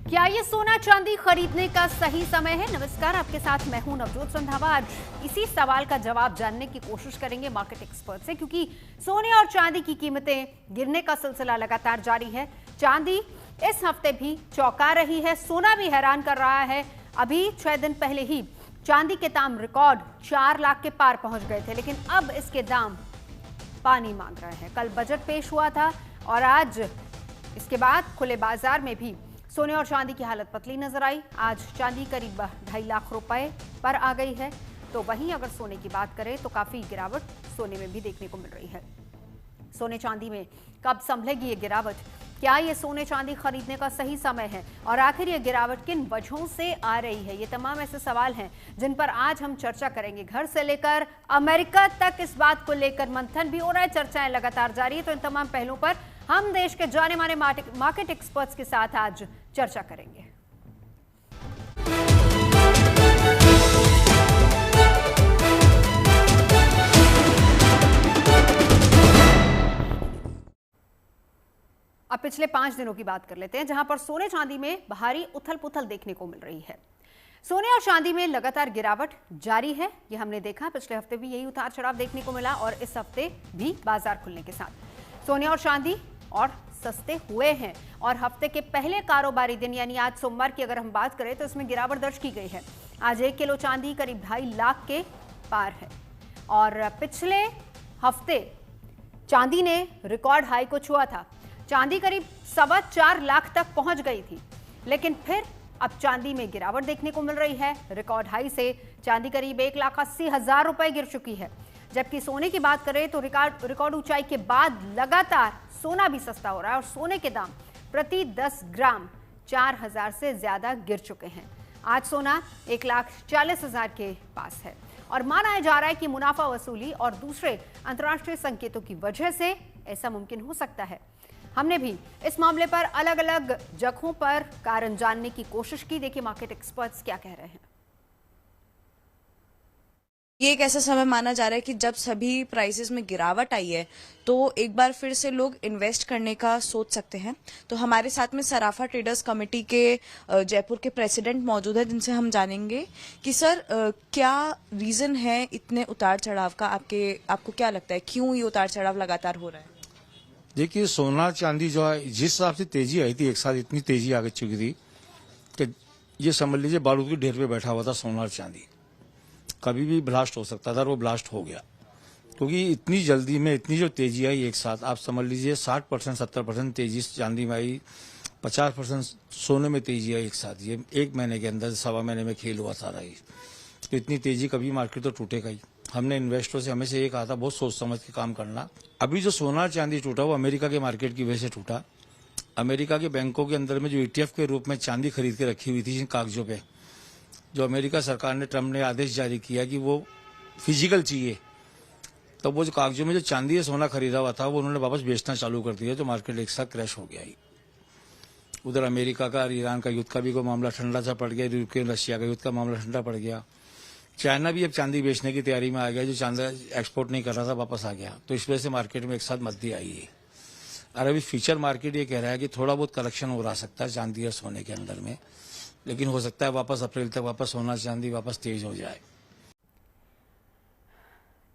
क्या ये सोना चांदी खरीदने का सही समय है? नमस्कार, आपके साथ मैं हूं नवजोत रंधावा। आज इसी सवाल का जवाब जानने की कोशिश करेंगे मार्केट एक्सपर्ट से, क्योंकि सोने और चांदी की कीमतें गिरने का सिलसिला लगातार जारी है। चांदी इस हफ्ते भी चौंका रही है, सोना भी हैरान कर रहा है। अभी 6 दिन पहले ही चांदी के दाम रिकॉर्ड 4 लाख के पार पहुंच गए थे, लेकिन अब इसके दाम पानी मांग रहे हैं। कल बजट पेश हुआ था और आज इसके बाद खुले बाजार में भी सोने और चांदी की हालत पतली नजर आई। आज चांदी करीब 2.5 लाख रुपए पर आ गई है, तो वहीं अगर सोने की बात करें तो काफी गिरावट सोने में भी देखने को मिल रही है। सोने चांदी में कब संभलेगी ये गिरावट? क्या ये सोने चांदी खरीदने का सही समय है? और आखिर ये गिरावट किन वजहों से आ रही है? ये तमाम ऐसे सवाल हैं जिन पर आज हम चर्चा करेंगे। घर से लेकर अमेरिका तक इस बात को लेकर मंथन भी हो रहा है, चर्चाएं लगातार जारी है। तो इन तमाम पहलुओं पर हम देश के जाने माने मार्केट एक्सपर्ट्स के साथ आज चर्चा करेंगे। अब पिछले 5 दिनों की बात कर लेते हैं, जहां पर सोने चांदी में भारी उथल पुथल देखने को मिल रही है। सोने और चांदी में लगातार गिरावट जारी है, ये हमने देखा। पिछले हफ्ते भी यही उतार चढ़ाव देखने को मिला और इस हफ्ते भी बाजार खुलने के साथ सोने और चांदी और सस्ते हुए हैं। और हफ्ते के पहले कारोबारी दिन यानी आज सोमवार की अगर हम बात करें तो इसमें गिरावट दर्ज की गई है। आज 1 किलो चांदी करीब 2.5 लाख के पार है और पिछले हफ्ते चांदी ने रिकॉर्ड हाई को छुआ था। चांदी करीब 4.25 लाख तक पहुंच गई थी, लेकिन फिर अब चांदी में गिरावट देखने को मिल रही है। रिकॉर्ड हाई से चांदी करीब 1,80,000 रुपए गिर चुकी है। जबकि सोने की बात करें तो रिकॉर्ड ऊंचाई के बाद लगातार सोना भी सस्ता हो रहा है और सोने के दाम प्रति 10 ग्राम 4,000 से ज्यादा गिर चुके हैं। आज सोना 1,40,000 के पास है और माना जा रहा है कि मुनाफा वसूली और दूसरे अंतर्राष्ट्रीय संकेतों की वजह से ऐसा मुमकिन हो सकता है। हमने भी इस मामले पर अलग अलग जगहों पर कारण जानने की कोशिश की। देखिए मार्केट एक्सपर्ट्स क्या कह रहे हैं। ये एक ऐसा समय माना जा रहा है कि जब सभी प्राइसेस में गिरावट आई है तो एक बार फिर से लोग इन्वेस्ट करने का सोच सकते हैं। तो हमारे साथ में सराफा ट्रेडर्स कमेटी के जयपुर के प्रेसिडेंट मौजूद है, जिनसे हम जानेंगे कि सर क्या रीजन है इतने उतार चढ़ाव का? आपको क्या लगता है क्यों ये उतार चढ़ाव लगातार हो रहा है? देखिए, सोना चांदी जो है जिस हिसाब से तेजी आई थी, एक साथ इतनी तेजी आ चुकी थी कि ये समझ लीजिए बारूद की ढेर पे बैठा हुआ था सोना और चांदी। कभी भी ब्लास्ट हो सकता था, वो ब्लास्ट हो गया क्योंकि इतनी जल्दी में इतनी जो तेजी आई एक साथ, आप समझ लीजिए 60% 70% तेजी चांदी में आई, 50% सोने में तेजी आई एक साथ। ये 1 महीने के अंदर, 1.25 महीने में खेल हुआ सारा ही। तो इतनी तेजी कभी मार्केट तो टूटेगा ही। हमने इन्वेस्टरों से हमेशा ये कहा था बहुत सोच समझ के काम करना। अभी जो सोना चांदी टूटा वो अमेरिका के मार्केट की वजह से टूटा। अमेरिका के बैंकों के अंदर में जो ETF के रूप में चांदी खरीद के रखी हुई थी जिन कागजों पे, जो अमेरिका सरकार ने, ट्रम्प ने आदेश जारी किया कि वो फिजिकल चाहिए, तो वो जो कागजों में जो चांदी या सोना खरीदा हुआ था वो उन्होंने वापस बेचना चालू कर दिया, तो मार्केट एक साथ क्रैश हो गया ही। उधर अमेरिका का और ईरान का युद्ध का भी कोई मामला ठंडा सा पड़ गया, यूक्रेन रशिया का युद्ध का मामला ठंडा पड़ गया। चाइना भी अब चांदी बेचने की तैयारी में आ गया, जो चांदी एक्सपोर्ट नहीं कर रहा था वापस आ गया। तो इस वजह से मार्केट में एक साथ मंदी आई है। और अभी फ्यूचर मार्केट ये कह रहा है कि थोड़ा बहुत कलेक्शन हो रहा सकता है चांदी और सोने के अंदर में, लेकिन हो सकता है वापस अप्रैल तक वापस सोना चांदी वापस तेज हो जाए।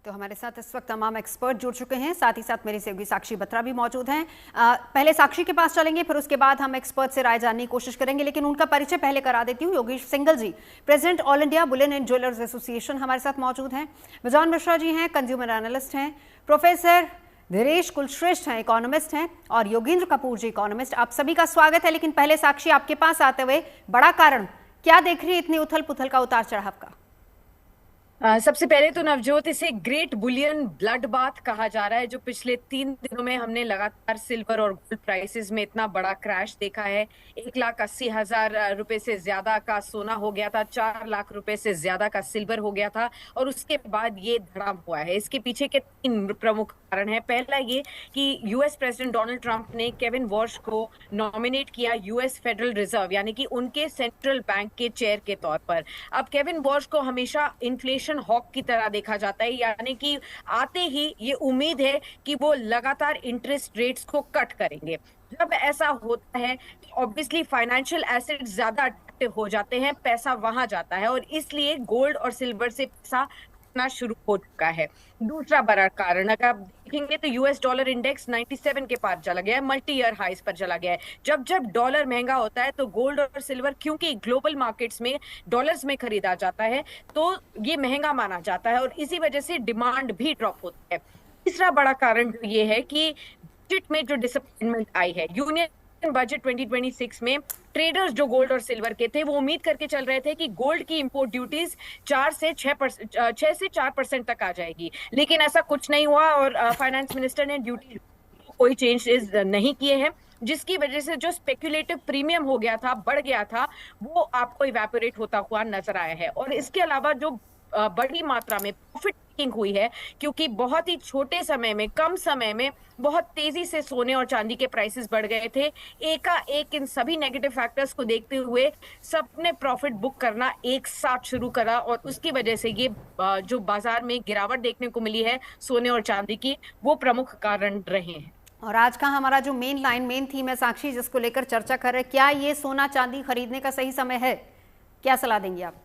तो हमारे साथ इस वक्त तमाम एक्सपर्ट जुड़ चुके हैं, साथ ही साथ मेरी सहयोगी साक्षी बत्रा भी मौजूद हैं। पहले साक्षी के पास चलेंगे, फिर उसके बाद हम एक्सपर्ट से राय जानने की कोशिश करेंगे, लेकिन उनका परिचय पहले करा देती हूँ। Yogesh Singhal ji, president all India bullion and jewellers association, हमारे साथ मौजूद हैं। विजॉन मिश्रा जी हैं, कंज्यूमर एनालिस्ट हैं। प्रोफेसर धीरेश कुलश्रेष्ठ हैं, इकोनॉमिस्ट हैं। और योगेंद्र कपूर जी, इकोनॉमिस्ट। आप सभी का स्वागत है। लेकिन पहले साक्षी, आपके पास आते हुए बड़ा कारण क्या देख रही है इतनी उथल पुथल का, उतार चढ़ाव का? सबसे पहले तो नवजोत, इसे ग्रेट बुलियन ब्लड बाथ कहा जा रहा है। जो पिछले 3 दिनों में हमने लगातार सिल्वर और गोल्ड प्राइसेस में इतना बड़ा क्रैश देखा है। 1,80,000 रुपए से ज्यादा का सोना हो गया था, 4 लाख रुपए से ज्यादा का सिल्वर हो गया था और उसके बाद ये धड़ाम हुआ है। इसके पीछे के 3 प्रमुख कारण है। पहला ये कि यूएस प्रेसिडेंट डोनाल्ड ट्रंप ने केविन वॉश को नॉमिनेट किया यूएस फेडरल रिजर्व यानी कि उनके सेंट्रल बैंक के चेयर के तौर पर। अब केविन वॉश को हमेशा इन्फ्लेशन हॉक की तरह देखा जाता है, यानी कि आते ही ये उम्मीद है कि वो लगातार इंटरेस्ट रेट्स को कट करेंगे। जब ऐसा होता है ऑब्वियसली फाइनेंशियल एसेट्स ज्यादा अट्रैक्टिव हो जाते हैं, पैसा वहां जाता है और इसलिए गोल्ड और सिल्वर से पैसा ना शुरू हो चुका है। दूसरा बड़ा कारण अगर आप देखेंगे तो यूएस डॉलर इंडेक्स 97 के पार चला गया है, मल्टी ईयर हाइस पर चला गया है। जब जब डॉलर महंगा होता है तो गोल्ड और सिल्वर, क्योंकि ग्लोबल मार्केट्स में डॉलर्स में खरीदा जाता है, तो ये महंगा माना जाता है और इसी वजह से डिमांड भी ड्रॉप होती है। तीसरा बड़ा कारण जो ये है कि बजट में जो डिसअपॉइंटमेंट आई है, यूनियन बजट 2026 में ट्रेडर्स जो गोल्ड और सिल्वर के थे वो उम्मीद करके चल रहे थे कि गोल्ड की इंपोर्ट ड्यूटीज 6 से 4% तक आ जाएगी, लेकिन ऐसा कुछ नहीं हुआ और फाइनेंस मिनिस्टर ने ड्यूटी कोई चेंजेस नहीं किए हैं, जिसकी वजह से जो स्पेक्युलेटिव प्रीमियम हो गया था, बढ़ गया था, वो आपको इवेपोरेट होता हुआ नजर आया है। और इसके अलावा जो बड़ी मात्रा में प्रॉफिट टेकिंग हुई है, क्योंकि बहुत ही छोटे समय में, कम समय में बहुत तेजी से सोने और चांदी के प्राइसेस बढ़ गए थे। एकाएक इन सभी नेगेटिव फैक्टर्स को देखते हुए सबने प्रॉफिट बुक करना एक साथ शुरू करा और उसकी वजह से ये जो बाजार में गिरावट देखने को मिली है सोने और चांदी की, वो प्रमुख कारण रहे हैं। और आज का हमारा जो मेन थीम है साक्षी, जिसको लेकर चर्चा कर रहे हैं, क्या ये सोना चांदी खरीदने का सही समय है? क्या सलाह देंगे आप?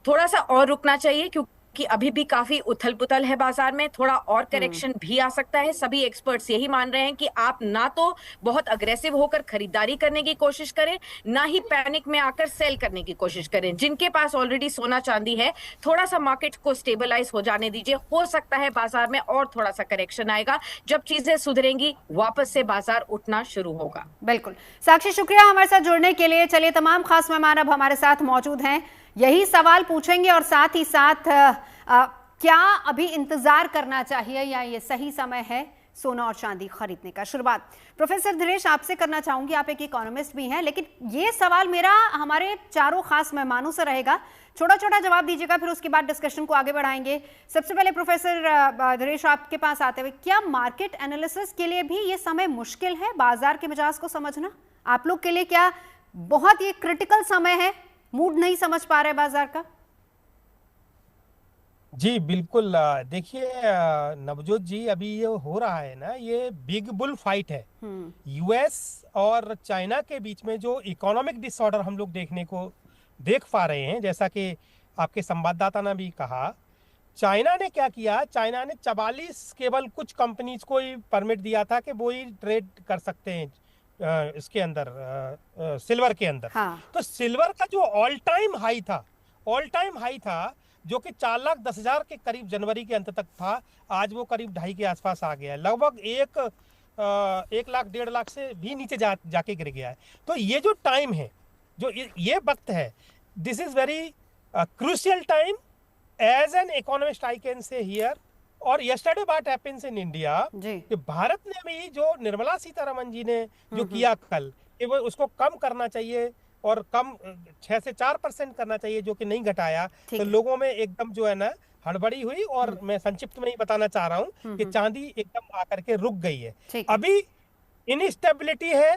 थोड़ा सा और रुकना चाहिए क्योंकि अभी भी काफी उथल पुथल है बाजार में, थोड़ा और करेक्शन भी आ सकता है। सभी एक्सपर्ट्स यही मान रहे हैं कि आप ना तो बहुत अग्रेसिव होकर खरीदारी करने की कोशिश करें, ना ही पैनिक में आकर सेल करने की कोशिश करें। जिनके पास ऑलरेडी सोना चांदी है, थोड़ा सा मार्केट को स्टेबलाइज हो जाने दीजिए। हो सकता है बाजार में और थोड़ा सा करेक्शन आएगा, जब चीजें सुधरेंगी वापस से बाजार उठना शुरू होगा। बिल्कुल साक्षी, शुक्रिया हमारे साथ जुड़ने के लिए। चलिए, तमाम खास मेहमान अब हमारे साथ मौजूद हैं, यही सवाल पूछेंगे और साथ ही साथ क्या अभी इंतजार करना चाहिए या ये सही समय है सोना और चांदी खरीदने का। शुरुआत प्रोफेसर धीरेश आपसे करना चाहूंगी, आप एक इकोनॉमिस्ट भी हैं, लेकिन ये सवाल मेरा हमारे चारों खास मेहमानों से रहेगा, छोटा छोटा जवाब दीजिएगा, फिर उसके बाद डिस्कशन को आगे बढ़ाएंगे। सबसे पहले प्रोफेसर धीरेश आपके पास आते हुए, क्या मार्केट एनालिसिस के लिए भी ये समय मुश्किल है, बाजार के मिजाज को समझना आप लोग के लिए क्या बहुत ये क्रिटिकल समय है, मूड नहीं समझ पा रहे बाजार का? जी बिल्कुल, देखिए नवजोत जी, अभी ये हो रहा है ना, ये बिग बुल फाइट है यूएस और चाइना के बीच में, जो इकोनॉमिक डिसऑर्डर हम लोग देखने को देख पा रहे हैं। जैसा कि आपके संवाददाता ने भी कहा, चाइना ने क्या किया, चाइना ने 44 केवल कुछ कंपनीज को ही परमिट दिया था कि वो ही ट्रेड कर सकते हैं इसके अंदर, सिल्वर के अंदर। हाँ। तो सिल्वर का जो ऑल टाइम हाई था जो कि 4,10,000 के करीब जनवरी के अंत तक था, आज वो करीब 2.5 के आसपास आ गया है, लगभग 1 लाख 1.5 लाख से भी नीचे जाके गिर गया है। तो ये जो टाइम है, जो ये वक्त है, this is very crucial time as an economist I can say here. और yesterday what happens in India, कि भारत ने भी जो निर्मला सीतारमण जी ने जो किया कल, कि वो उसको कम करना चाहिए और कम 6 से 4% करना चाहिए, जो कि नहीं घटाया, तो लोगों में एकदम जो है ना हड़बड़ी हुई। और मैं संक्षिप्त में ही बताना चाह रहा हूँ कि चांदी एकदम आकर के रुक गई है। अभी इनस्टेबिलिटी है,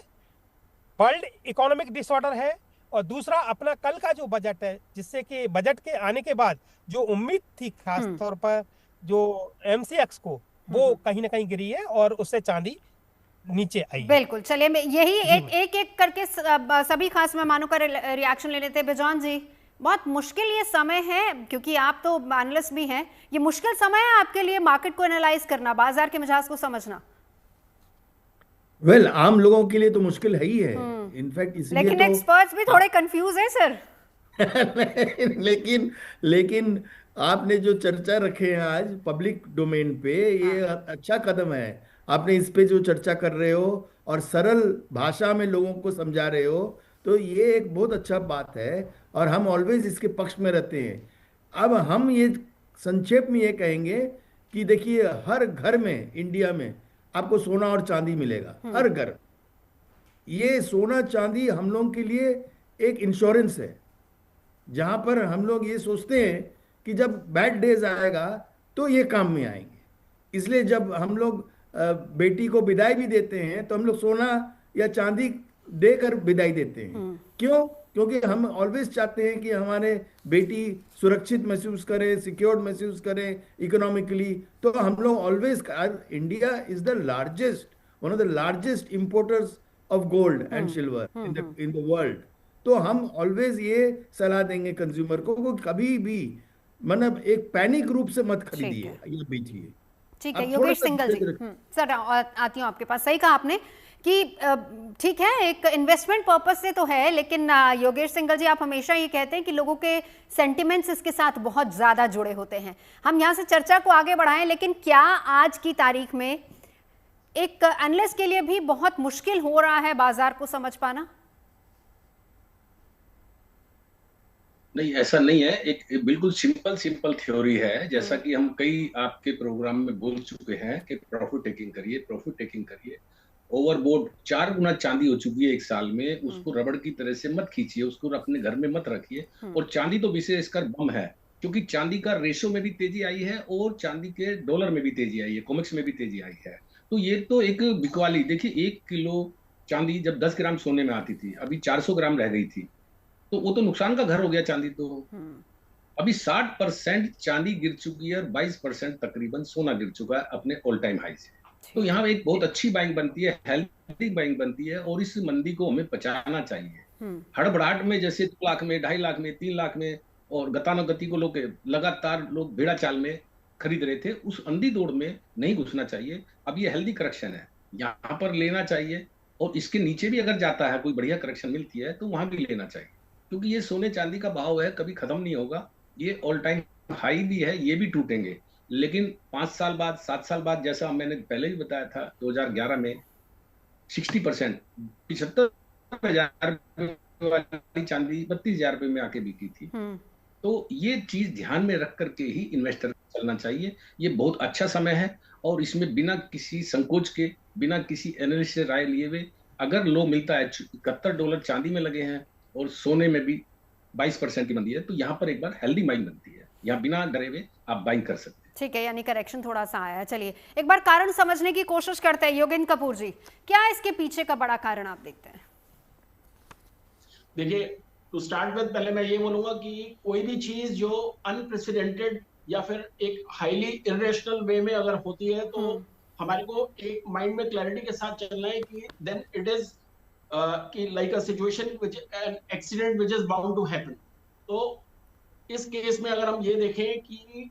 वर्ल्ड इकोनॉमिक डिसऑर्डर है, और दूसरा अपना कल का जो बजट है, जिससे कि बजट के आने के बाद जो उम्मीद थी खास तौर पर जो एमसीएक्स को, वो कहीं ना कहीं गिरी है और उससे चांदी नीचे आई। बिल्कुल, चलिए मैं यही एक करके सभी खास मेहमानों का रिएक्शन ले लेते हैं। बेजान जी, बहुत मुश्किल ये समय है, क्योंकि आप तो एनालिस्ट भी हैं, ये मुश्किल समय है आपके लिए मार्केट को एनालाइज करना, बाजार के मिजाज को समझना। आम लोगों के लिए तो मुश्किल है ही है, इनफैक्ट इसलिए लेकिन एक्सपर्ट्स भी थोड़े कंफ्यूज है सर। लेकिन आपने जो चर्चा रखे हैं आज पब्लिक डोमेन पे, ये अच्छा कदम है। आपने इस पे जो चर्चा कर रहे हो और सरल भाषा में लोगों को समझा रहे हो, तो ये एक बहुत अच्छा बात है और हम ऑलवेज इसके पक्ष में रहते हैं। अब हम ये संक्षेप में ये कहेंगे कि देखिए, हर घर में इंडिया में आपको सोना और चांदी मिलेगा, हर घर। ये सोना चांदी हम लोगों के लिए एक इंश्योरेंस है, जहां पर हम लोग ये सोचते हैं कि जब बैड डेज आएगा तो ये काम में आएंगे। इसलिए जब हम लोग बेटी को विदाई भी देते हैं तो हम लोग सोना या चांदी देकर विदाई देते हैं। क्यों? क्योंकि हम ऑलवेज चाहते हैं कि हमारे बेटी सुरक्षित महसूस करे, सिक्योर्ड महसूस करे इकोनॉमिकली। तो हम लोग always, India is the largest, one of the largest importers of gold and silver in the world. तो हम ऑलवेज ये सलाह देंगे कंज्यूमर को कि कभी भी मतलब एक पैनिक रूप से मत खरीदिए या बेचिए। ठीक है योगेश सिंघल जी, सर आती हूँ आपके पास। सही कहा आपने कि ठीक है एक इन्वेस्टमेंट पर्पस से तो है, लेकिन योगेश सिंघल जी आप हमेशा ये कहते हैं कि लोगों के सेंटिमेंट्स इसके साथ बहुत ज्यादा जुड़े होते हैं। हम यहाँ से चर्चा को आगे बढ़ाएं, लेकिन क्या आज की तारीख में एक एनालिस्ट के लिए भी बहुत मुश्किल हो रहा है बाजार को समझ पाना? नहीं, ऐसा नहीं है। एक बिल्कुल सिंपल थ्योरी है, जैसा कि हम कई आपके प्रोग्राम में बोल चुके हैं कि प्रॉफिट टेकिंग करिए। ओवरबोर्ड 4 गुना चांदी हो चुकी है एक साल में, उसको रबड़ की तरह से मत खींचिए, उसको अपने घर में मत रखिए। और चांदी तो विशेषकर बम है, क्योंकि चांदी का रेशो में भी तेजी आई है और चांदी के डॉलर में भी तेजी आई है, कॉमेक्स में भी तेजी आई है। तो ये तो एक बिकवाली, देखिए 1 किलो चांदी जब 10 ग्राम सोने में आती थी, अभी 400 ग्राम रह गई थी, तो वो तो नुकसान का घर हो गया चांदी तो। अभी 60% चांदी गिर चुकी है और 22% तकरीबन सोना गिर चुका है अपने ऑल टाइम हाई से। तो यहाँ एक बहुत अच्छी बाइंग बनती है, हेल्दी बाइंग बनती है, और इस मंदी को हमें बचाना चाहिए। हड़बड़ाहट में जैसे 2 लाख में, 2.5 लाख में, 3 लाख में और गतानुगति को लोग लगातार लोग भेड़ा चाल में खरीद रहे थे, उस अंधी दौड़ में नहीं घुसना चाहिए। अब ये हेल्दी करेक्शन है, यहाँ पर लेना चाहिए, और इसके नीचे भी अगर जाता है कोई बढ़िया करेक्शन मिलती है तो वहां भी लेना चाहिए, क्योंकि ये सोने चांदी का भाव है, कभी खत्म नहीं होगा। ये ऑल टाइम हाई भी है, ये भी टूटेंगे, लेकिन 5 साल बाद, 7 साल बाद, जैसा मैंने पहले भी बताया था 2011 में 60% 75,000 वाली चांदी 32,000 रुपए में आके बिकी थी। तो ये चीज ध्यान में रख करके ही इन्वेस्टर चलना चाहिए। ये बहुत अच्छा समय है, और इसमें बिना किसी संकोच के, बिना किसी एनालिस्ट से राय लिए हुए, अगर लो मिलता है, $71 चांदी में लगे हैं और सोने में भी 22% की मंदी है, तो यहाँ पर एक बार हेल्दी बाइंग बनती है, यहाँ बिना डरे हुए आप बाइंग कर सकते हैं। ठीक है, यानी करेक्शन थोड़ा सा आया है। चलिए एक बार कारण समझने की कोशिश करते हैं। योगेंद्र कपूर जी, क्या इसके पीछे का बड़ा कारण आप देखते हैं? देखिए, टू स्टार्ट विद पहले मैं ये बोलूंगा कि कोई भी चीज जो अनप्रेसिडेंटेड या फिर एक हाईली इरेशनल वे में अगर होती है, तो हमारे को एक माइंड में क्लैरिटी के साथ चलना है कि देन इट इज कि like a situation which an accident which is bound to happen. तो इस केस में अगर हम ये देखें कि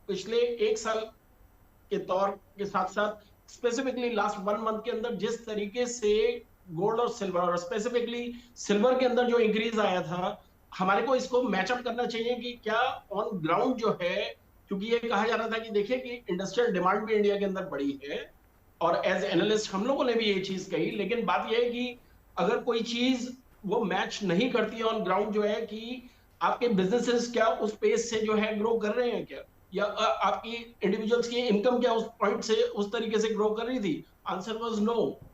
पिछले 1 साल के तौर के साथ साथ स्पेसिफिकली लास्ट 1 मंथ के अंदर जिस तरीके से गोल्ड और सिल्वर, और स्पेसिफिकली सिल्वर के अंदर जो इंक्रीज आया था, हमारे को इसको मैचअप करना चाहिए कि क्या ऑन ग्राउंड जो है, क्योंकि ये कहा जा रहा था कि देखिए कि इंडस्ट्रियल डिमांड भी इंडिया के अंदर बढ़ी है, और एज एनालिस्ट हम लोगों ने भी ये चीज कही, लेकिन बात ये है कि अगर कोई चीज वो मैच नहीं करती है ऑन ग्राउंड, जो है कि आपके बिजनेसेस क्या उस पेस से जो है ग्रो कर रहे हैं क्या, या आपकी इंडिविजुअल्स की इनकम क्या उस पॉइंट से उस तरीके से ग्रो कर रही थी? Answer was no.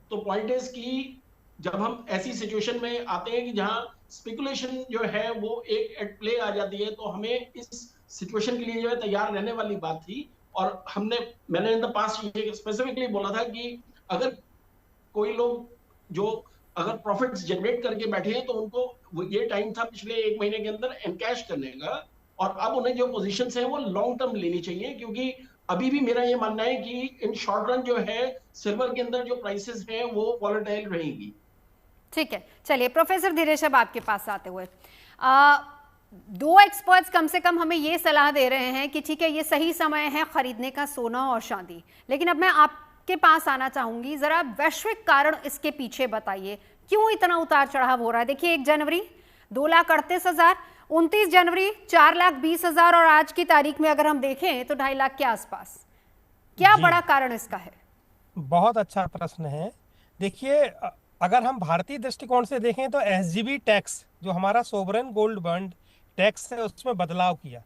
तो पॉइंट इज कि जब हम ऐसी सिचुएशन में आते हैं कि जहां स्पेकुलेशन जो है वो एक एट प्ले आ जाती है, तो हमें इस सिचुएशन के लिए जो है तैयार रहने वाली बात थी। और मैंने इन द पास्ट ये स्पेसिफिकली बोला था कि अगर कोई लोग जो अगर प्रॉफिट्स जनरेट करके बैठे हैं, तो उनको ये टाइम था पिछले 1 महीने के अंदर एनकैश करने का, और अब उन्हें जो पोजीशंस हैं वो लॉन्ग टर्म लेनी चाहिए, क्योंकि अभी भी मेरा ये मानना है कि इन शॉर्ट रन जो है सिल्वर के अंदर जो प्राइसेस हैं वो वॉलेटाइल रहेंगी। ठीक है, चलिए प्रोफेसर धीरेश अब आपके पास आते हुए, 2 एक्सपर्ट्स कम से कम हमें ये सलाह दे रहे हैं कि ठीक है ये सही समय है खरीदने का सोना और चांदी, लेकिन अब मैं आपके पास आना चाहूंगी, जरा वैश्विक कारण इसके पीछे बताइए, क्यों इतना उतार चढ़ाव हो रहा है? देखिए 1 जनवरी 2,38,000, 29 जनवरी 4,20,000, और आज की तारीख में अगर हम देखें तो 2.5 लाख के आसपास। क्या बड़ा कारण इसका है? बहुत अच्छा प्रश्न है। देखिए, अगर हम भारतीय दृष्टिकोण से देखें तो एसजीबी टैक्स जो हमारा सोवरेन गोल्ड बॉन्ड टैक्स है उसमें बदलाव किया,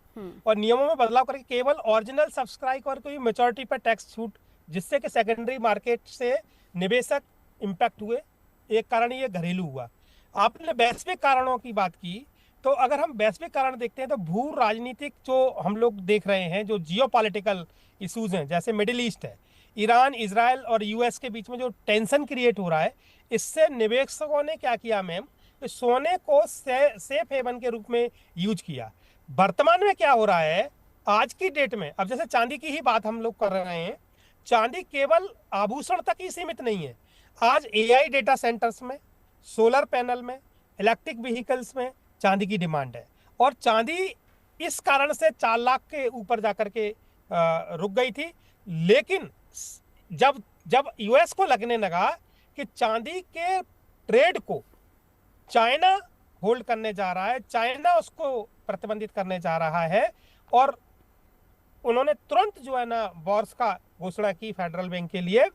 और नियमों में बदलाव करके केवल ओरिजिनल सब्सक्राइब और कोई मैच्योरिटी पर टैक्स छूट, जिससे कि सेकेंडरी मार्केट से निवेशक इंपैक्ट हुए। एक कारण ये घरेलू हुआ। आपने वैश्विक कारणों की बात की, तो अगर हम वैश्विक कारण देखते हैं तो भू राजनीतिक जो हम लोग देख रहे हैं, जो जियोपॉलिटिकल इश्यूज हैं, जैसे मिडिल ईस्ट है, ईरान, इजराइल और यूएस के बीच में जो टेंशन क्रिएट हो रहा है, इससे निवेशकों ने क्या किया मैम, सोने को सेफ हेवन के रूप में यूज किया। वर्तमान में क्या हो रहा है आज की डेट में, अब जैसे चांदी की ही बात हम लोग कर रहे हैं, चांदी केवल आभूषण तक ही सीमित नहीं है। आज एआई डेटा सेंटर्स में, सोलर पैनल में, इलेक्ट्रिक व्हीकल्स में चांदी की डिमांड है, और चांदी इस कारण से 4 लाख के ऊपर जाकर के रुक गई थी। लेकिन जब यूएस को लगने लगा कि चांदी के ट्रेड को चाइना होल्ड करने जा रहा है, चाइना उसको प्रतिबंधित करने जा रहा है, और उन्होंने तुरंत जो है ना वॉर्स का घोषणा की फेडरल बैंक के लिए,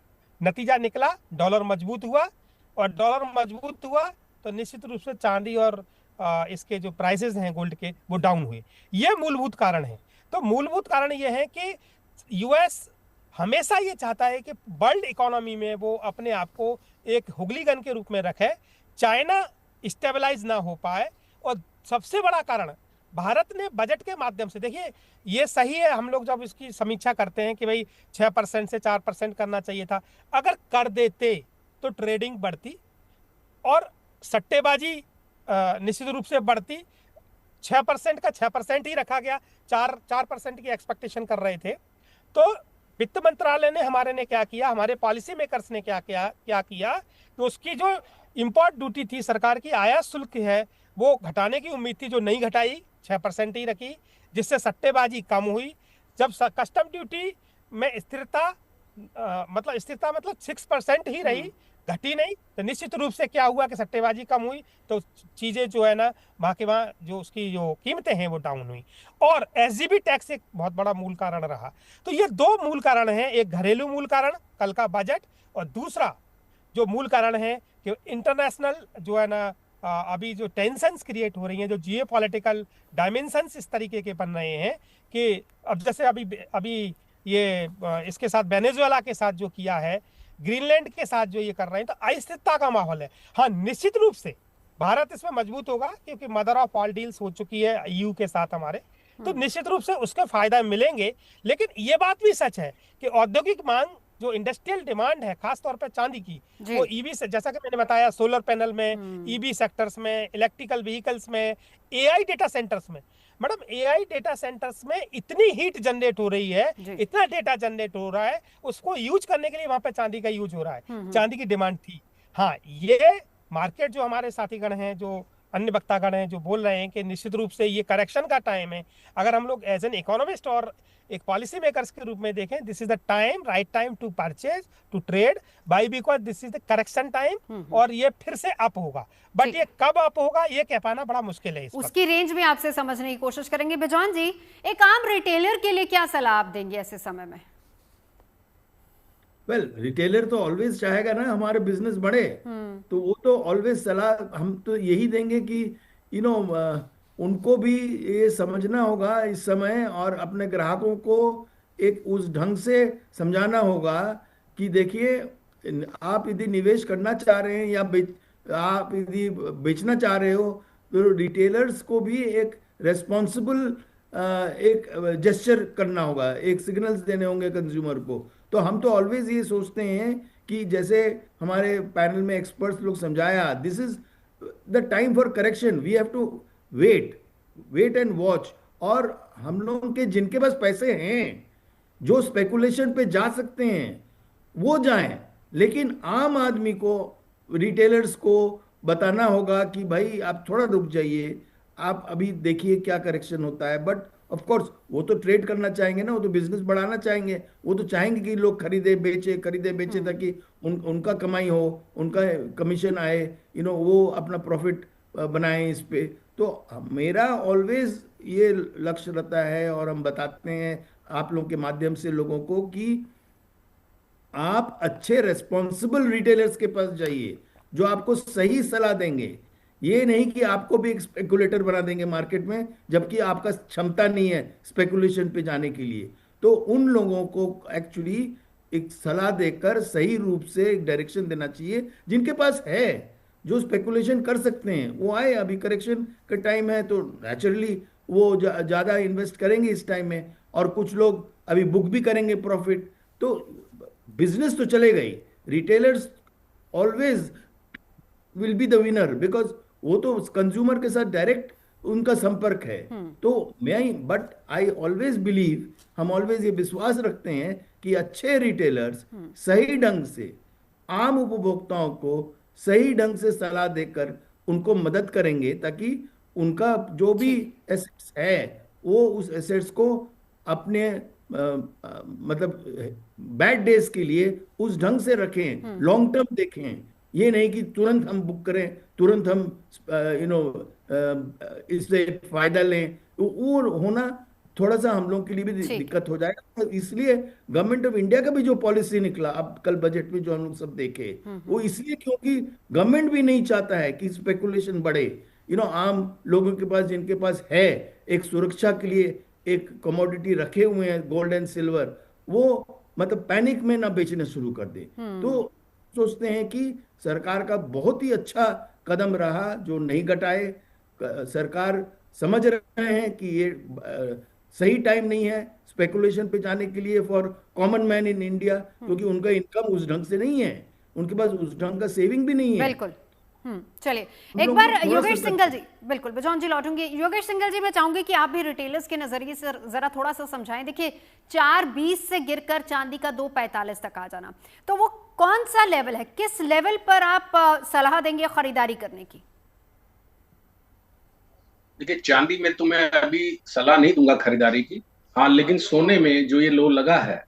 नतीजा निकला डॉलर मजबूत हुआ, और डॉलर मजबूत हुआ तो निश्चित रूप से चांदी और इसके जो प्राइसेस हैं गोल्ड के वो डाउन हुए। ये मूलभूत कारण है। तो मूलभूत कारण ये है कि यूएस हमेशा ये चाहता है कि वर्ल्ड इकोनॉमी में वो अपने आप को एक हुगलीगन के रूप में रखे, चाइना स्टेबलाइज ना हो पाए। और सबसे बड़ा कारण भारत ने बजट के माध्यम से, देखिए ये सही है, हम लोग जब इसकी समीक्षा करते हैं कि भाई 6% से 4% करना चाहिए था, अगर कर देते तो ट्रेडिंग बढ़ती और सट्टेबाजी निश्चित रूप से बढ़ती। 6% का 6% ही रखा गया, 4% की एक्सपेक्टेशन कर रहे थे। तो वित्त मंत्रालय ने क्या किया, हमारे पॉलिसी मेकर्स ने क्या किया कि उसकी जो इंपोर्ट ड्यूटी थी, सरकार की आयात शुल्क है, वो घटाने की उम्मीद थी, जो नहीं घटाई, 6% ही रखी, जिससे सट्टेबाजी कम हुई। जब कस्टम ड्यूटी में स्थिरता मतलब 6% ही रही, घटी नहीं, तो निश्चित रूप से क्या हुआ कि सट्टेबाजी कम हुई, तो चीजें जो है ना वहाँ जो उसकी जो कीमतें हैं वो डाउन हुई। और एसजीबी टैक्स एक बहुत बड़ा मूल कारण रहा। तो ये 2 मूल कारण हैं, एक घरेलू मूल कारण कल का बजट, और दूसरा जो मूल कारण है कि इंटरनेशनल जो है ना अभी जो टेंशंस क्रिएट हो रही हैं, जो जियोपॉलिटिकल डायमेंशंस इस तरीके के बन रहे हैं कि अब जैसे अभी ये इसके साथ वेनेजुएला के साथ जो किया है, ग्रीनलैंड के साथ जो ये कर रहे हैं, तो अस्थिरता का माहौल है। हाँ, निश्चित रूप से भारत इसमें मजबूत होगा क्योंकि मदर ऑफ ऑल डील्स हो चुकी है ईयू के साथ हमारे, तो निश्चित रूप से उसके फायदा मिलेंगे। लेकिन ये बात भी सच है कि औद्योगिक मांग, जो इंडस्ट्रियल डिमांड है खासतौर पर चांदी की, वो ईवी से, जैसा कि मैंने बताया, सोलर पैनल में, ईवी सेक्टर्स में, इलेक्ट्रिकल व्हीकल्स में, एआई डेटा सेंटर्स में। मैडम, एआई डेटा सेंटर्स में इतनी हीट जनरेट हो रही है, इतना डेटा जनरेट हो रहा है, उसको यूज करने के लिए वहां पे चांदी का यूज हो रहा है। चांदी की डिमांड थी। हाँ, ये मार्केट जो हमारे साथीगण हैं, जो अन्य वक्तागण हैं, जो बोल रहे हैं कि निश्चित रूप से ये करेक्शन का टाइम है। अगर हम लोग एज एन इकोनॉमिस्ट और एक पॉलिसी मेकर्स के रूप में देखें, this is the time, right time to purchase, to trade, buy, because this is the correction time, और ये फिर से अप होगा। बट ये कब अप होगा ये कह पाना बड़ा मुश्किल है। उसकी रेंज में आपसे समझने की कोशिश करेंगे। बिजॉन जी, एक आम रिटेलर के लिए क्या सलाह आप देंगे ऐसे समय में? वेल, रिटेलर तो ऑलवेज चाहेगा ना हमारे बिजनेस बढ़े, तो वो तो ऑलवेज सलाह हम तो यही देंगे कि उनको भी ये समझना होगा इस समय, और अपने ग्राहकों को एक उस ढंग से समझाना होगा कि देखिए, आप यदि निवेश करना चाह रहे हैं या आप यदि बेचना चाह रहे हो, तो रिटेलर्स को भी एक रेस्पॉन्सिबल एक जेस्चर करना होगा, एक सिग्नल्स देने होंगे कंज्यूमर को। तो हम तो ऑलवेज ये सोचते हैं कि जैसे हमारे पैनल में एक्सपर्ट्स लोग समझाया, this is the time for correction, we have to wait and watch. और हम लोगों के जिनके पास पैसे हैं, जो स्पेकुलेशन पे जा सकते हैं, वो जाएं, लेकिन आम आदमी को, रिटेलर्स को बताना होगा कि भाई आप थोड़ा रुक जाइए, आप अभी देखिए क्या करेक्शन होता है। बट ऑफ कोर्स वो तो ट्रेड करना चाहेंगे ना, वो तो बिजनेस बढ़ाना चाहेंगे, वो तो चाहेंगे कि लोग खरीदे बेचे ताकि उनका कमाई हो, उनका कमीशन आए, वो अपना प्रॉफिट बनाए इस पे। तो मेरा ऑलवेज ये लक्ष्य रहता है, और हम बताते हैं आप लोगों के माध्यम से लोगों को कि आप अच्छे रेस्पॉन्सिबल रिटेलर्स के पास जाइए, जो आपको सही सलाह देंगे। ये नहीं कि आपको भी एक स्पेकुलेटर बना देंगे मार्केट में, जबकि आपका क्षमता नहीं है स्पेकुलेशन पे जाने के लिए। तो उन लोगों को एक्चुअली एक सलाह देकर सही रूप से एक डायरेक्शन देना चाहिए, जिनके पास है। जो स्पेकुलेशन कर सकते हैं वो आए। अभी करेक्शन का टाइम है तो नेचुरली वो ज़्यादा इन्वेस्ट करेंगे इस टाइम में, और कुछ लोग अभी बुक भी करेंगे प्रॉफिट। तो बिजनेस तो चलेगा ही, retailers always will be the winner, because वो तो कंज्यूमर के साथ डायरेक्ट उनका संपर्क है। तो बट आई ऑलवेज बिलीव, हम ऑलवेज ये विश्वास रखते हैं कि अच्छे रिटेलर्स सही ढंग से आम उपभोक्ताओं को सही ढंग से सलाह देकर उनको मदद करेंगे, ताकि उनका जो भी एसेट्स है वो उस एसेट्स को अपने मतलब बैड डेज के लिए उस ढंग से रखें, लॉन्ग टर्म देखें। ये नहीं कि तुरंत हम बुक करें, तुरंत हम इससे फायदा लें, तो वो होना थोड़ा सा हम लोगों के लिए भी दिक्कत हो जाएगा। तो इसलिए गवर्नमेंट ऑफ इंडिया का भी जो पॉलिसी निकला अब कल बजट में जो हम लोग सब देखे, वो इसलिए क्योंकि गवर्नमेंट भी नहीं चाहता है कि स्पेकुलेशन बढ़े। आम लोगों के पास, जिनके पास है एक सुरक्षा के लिए एक कमोडिटी रखे हुए हैं गोल्ड एंड सिल्वर, वो मतलब पैनिक में ना बेचने शुरू कर दे। तो सोचते हैं कि सरकार का बहुत ही अच्छा कदम रहा जो नहीं घटाए। सरकार समझ रहे हैं कि ये सही टाइम नहीं है स्पेकुलेशन पे जाने के लिए for common man in India, क्योंकि उनका इनकम उस ढंग से नहीं है, उनके पास उस ढंग का सेविंग भी नहीं है। बिल्कुल। चलिए एक बार योगेश सिंघल जी, बिल्कुल बिजॉन जी लौटूंगी। योगेश सिंघल जी, मैं चाहूंगी कि आप भी रिटेलर्स के नजरिए से जरा थोड़ा सा समझाएं। देखिए 4.20 से गिरकर चांदी का 2.45 तक आ जाना, तो वो कौन सा लेवल है, किस लेवल पर आप सलाह देंगे खरीदारी करने की? देखिए चांदी में तो मैं अभी सलाह नहीं दूंगा खरीदारी की, हाँ, लेकिन सोने में जो ये लो लगा है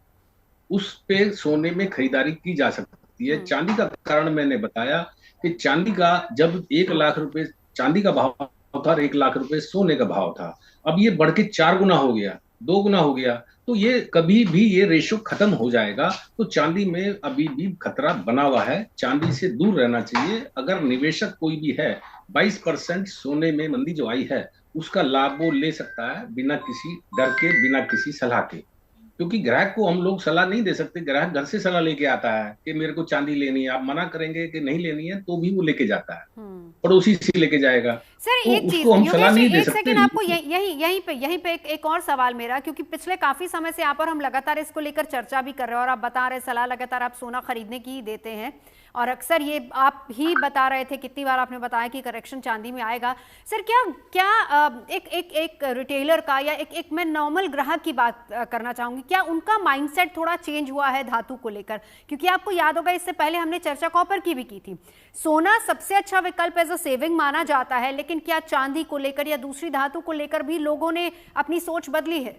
उस पे सोने में खरीदारी की जा सकती है। चांदी का कारण मैंने बताया कि चांदी का जब 1 लाख रुपए चांदी का भाव था, 1 लाख रुपए सोने का भाव था, अब ये बढ़ के 4 गुना हो गया, 2 गुना हो गया। तो ये कभी भी ये रेशो खत्म हो जाएगा। तो चांदी में अभी भी खतरा बना हुआ है, चांदी से दूर रहना चाहिए। अगर निवेशक कोई भी है, 22% सोने में मंदी जो आई है उसका लाभ वो ले सकता है बिना किसी डर के, बिना किसी सलाह के, क्योंकि ग्राहक को हम लोग सलाह नहीं दे सकते। ग्राहक घर से सलाह लेके आता है कि मेरे को चांदी लेनी है, आप मना करेंगे कि नहीं लेनी है तो भी वो लेके जाता है, पड़ोसी से लेके जाएगा। सर तो एक चीज, उसको हम सलाह नहीं दे एक सकते। सेकंड आपको यहीं पे एक और सवाल मेरा, क्योंकि पिछले काफी समय से यहाँ पर हम लगातार इसको लेकर चर्चा भी कर रहे हैं और आप बता रहे सलाह लगातार आप सोना खरीदने की ही देते हैं, और अक्सर ये आप ही बता रहे थे, कितनी बार आपने बताया कि करेक्शन चांदी में आएगा। सर क्या एक रिटेलर का या एक मैं नॉर्मल ग्राहक की बात करना चाहूंगी, क्या उनका माइंडसेट थोड़ा चेंज हुआ है धातु को लेकर? क्योंकि आपको याद होगा इससे पहले हमने चर्चा कॉपर की भी की थी। सोना सबसे अच्छा विकल्प एज अ सेविंग माना जाता है, लेकिन क्या चांदी को लेकर या दूसरी धातु को लेकर भी लोगों ने अपनी सोच बदली है?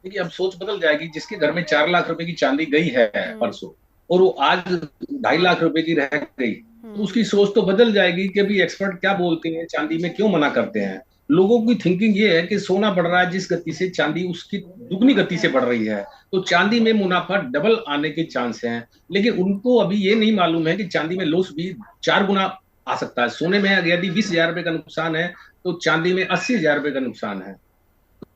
देखिए अब सोच बदल जाएगी। जिसके घर में 4 लाख रुपए की चांदी गई है परसों और वो आज 2.5 लाख रुपए की रह गई, तो उसकी सोच तो बदल जाएगी कि अभी एक्सपर्ट क्या बोलते हैं, चांदी में क्यों मना करते हैं। लोगों की थिंकिंग ये है कि सोना बढ़ रहा है जिस गति से, चांदी उसकी दुगनी गति से बढ़ रही है, तो चांदी में मुनाफा डबल आने के चांस हैं। लेकिन उनको अभी ये नहीं मालूम है कि चांदी में लॉस भी 4 गुना आ सकता है। सोने में यदि 20,000 रुपए का नुकसान है तो चांदी में 80,000 रुपए का नुकसान है।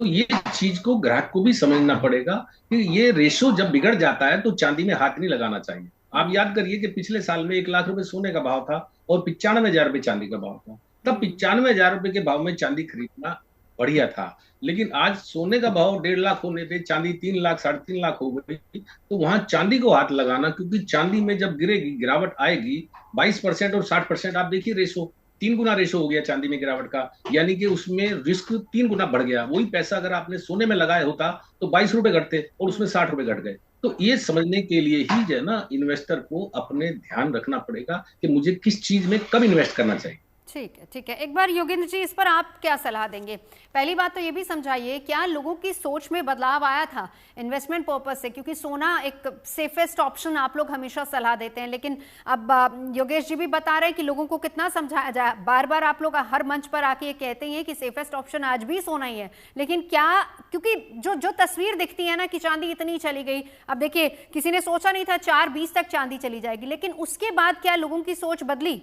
तो ये चीज को ग्राहक को भी समझना पड़ेगा कि ये रेशो जब बिगड़ जाता है तो चांदी में हाथ नहीं लगाना चाहिए। आप याद करिए कि पिछले साल में 1 लाख रुपए सोने का भाव था और 95,000 रुपए चांदी का भाव था। तब 95,000 रुपए के भाव में चांदी खरीदना बढ़िया था, लेकिन आज सोने का भाव 1.5 लाख होने पे चांदी 3 लाख 3.5 लाख हो गई, तो वहां चांदी को हाथ लगाना, क्योंकि चांदी में जब गिरेगी, गिरावट आएगी 22% और 60%, आप देखिए रेशो 3 गुना रेशो हो गया चांदी में गिरावट का, यानी कि उसमें रिस्क 3 गुना बढ़ गया। वही पैसा अगर आपने सोने में लगाया होता तो 22 रुपए घटते और उसमें 60 रुपए घट गए। तो ये समझने के लिए ही जो है ना, इन्वेस्टर को अपने ध्यान रखना पड़ेगा कि मुझे किस चीज में कब इन्वेस्ट करना चाहिए। ठीक है। एक बार योगेंद्र जी इस पर आप क्या सलाह देंगे? पहली बात तो ये भी समझाइए, क्या लोगों की सोच में बदलाव आया था इन्वेस्टमेंट पर्पस से? क्योंकि सोना एक सेफेस्ट ऑप्शन आप लोग हमेशा सलाह देते हैं, लेकिन अब योगेश जी भी बता रहे हैं कि लोगों को कितना समझाया जाए। बार बार आप लोग हर मंच पर आके ये कहते हैं कि सेफेस्ट ऑप्शन आज भी सोना ही है, लेकिन क्या, क्योंकि जो तस्वीर दिखती है ना कि चांदी इतनी चली गई, अब देखिए किसी ने सोचा नहीं था 4.20 तक चांदी चली जाएगी, लेकिन उसके बाद क्या लोगों की सोच बदली?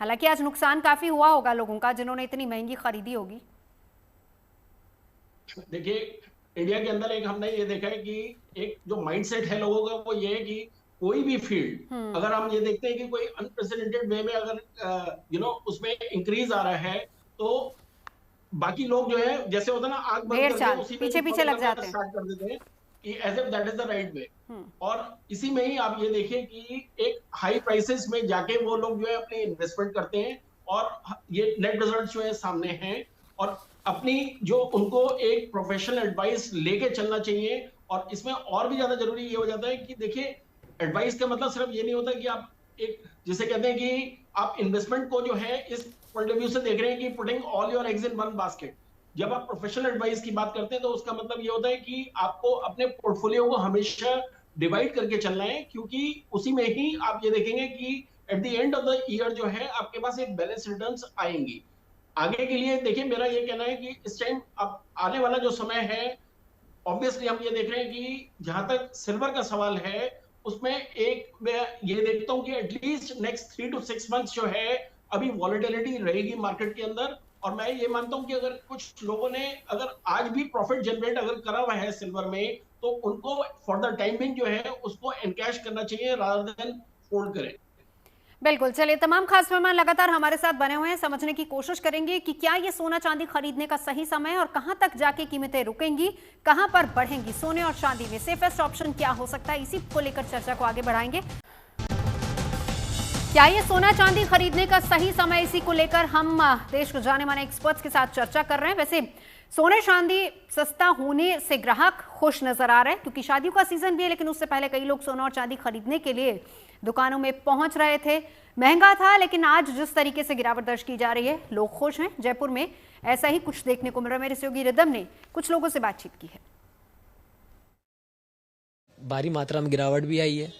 हालांकि आज नुकसान काफी हुआ होगा लोगों का जिन्होंने इतनी महंगी खरीदी होगी। देखिए इंडिया के अंदर एक हमने ये देखा है कि एक जो माइंडसेट है लोगों का वो ये है कि कोई भी फील्ड अगर हम ये देखते हैं कि कोई अनप्रेसिडेंटेड वे में अगर उसमें इंक्रीज आ रहा है, तो बाकी लोग जो है जैसे होता है ना आग बंद करके उसी में पीछे लग जाते हैं, स्टार्ट कर देते हैं कि as if that is the right way. और इसी में ही आप ये देखिए कि एक हाई प्राइसेस में जाके वो लोग जो है अपनी इन्वेस्टमेंट करते हैं, और ये नेट रिजल्ट जो है सामने हैं, और अपनी जो उनको एक प्रोफेशनल एडवाइस लेके चलना चाहिए। और इसमें और भी ज्यादा जरूरी ये हो जाता है कि देखिए, एडवाइस का मतलब सिर्फ ये नहीं होता कि आप एक जिसे कहते हैं कि आप इन्वेस्टमेंट को जो है इस पॉइंट ऑफ व्यू से देख रहे हैं कि putting all your eggs in one basket. जब आप प्रोफेशनल एडवाइस की बात करते हैं तो उसका मतलब ये होता है कि आपको अपने पोर्टफोलियो को हमेशा डिवाइड करके चलना है, क्योंकि उसी में ही आप ये देखेंगे कि at the end of the year जो है आपके पास एक बैलेंस रिटर्न्स आएंगी। आगे के लिए देखिए, मेरा ये कहना है कि इस टाइम अब आने वाला जो समय है, ऑब्वियसली हम ये देख रहे हैं कि जहां तक सिल्वर का सवाल है उसमें एक मैं ये देखता हूं कि एटलीस्ट नेक्स्ट 3 to 6 मंथ्स जो है अभी वॉलेटिलिटी रहेगी मार्केट के अंदर। और मैं ये मानता हूं कि अगर कुछ लोगों ने अगर आज भी प्रॉफिट जनरेट अगर करा हुआ है सिल्वर में, तो उनको फॉर द टाइमिंग जो है उसको एनकैश करना चाहिए रादर देन होल्ड करें। बिल्कुल, चलिए, तमाम खास मेहमान लगातार हमारे साथ बने हुए हैं, समझने की कोशिश करेंगे कि क्या ये सोना चांदी खरीदने का सही समय है और कहां तक जाके कीमतें रुकेंगी, कहां पर बढ़ेंगी। सोने और चांदी में सेफेस्ट ऑप्शन क्या हो सकता है, इसी को लेकर चर्चा को आगे बढ़ाएंगे। क्या ये सोना चांदी खरीदने का सही समय, इसी को लेकर हम देश को जाने माने एक्सपर्ट्स के साथ चर्चा कर रहे हैं। वैसे सोने चांदी सस्ता होने से ग्राहक खुश नजर आ रहे हैं, क्योंकि शादियों का सीजन भी है, लेकिन उससे पहले कई लोग सोना और चांदी खरीदने के लिए दुकानों में पहुंच रहे थे। महंगा था, लेकिन आज जिस तरीके से गिरावट दर्ज की जा रही है, लोग खुश हैं। जयपुर में ऐसा ही कुछ देखने को मिल रहा है। मेरे सहयोगी रिदम ने कुछ लोगों से बातचीत की है। भारी मात्रा में गिरावट भी आई है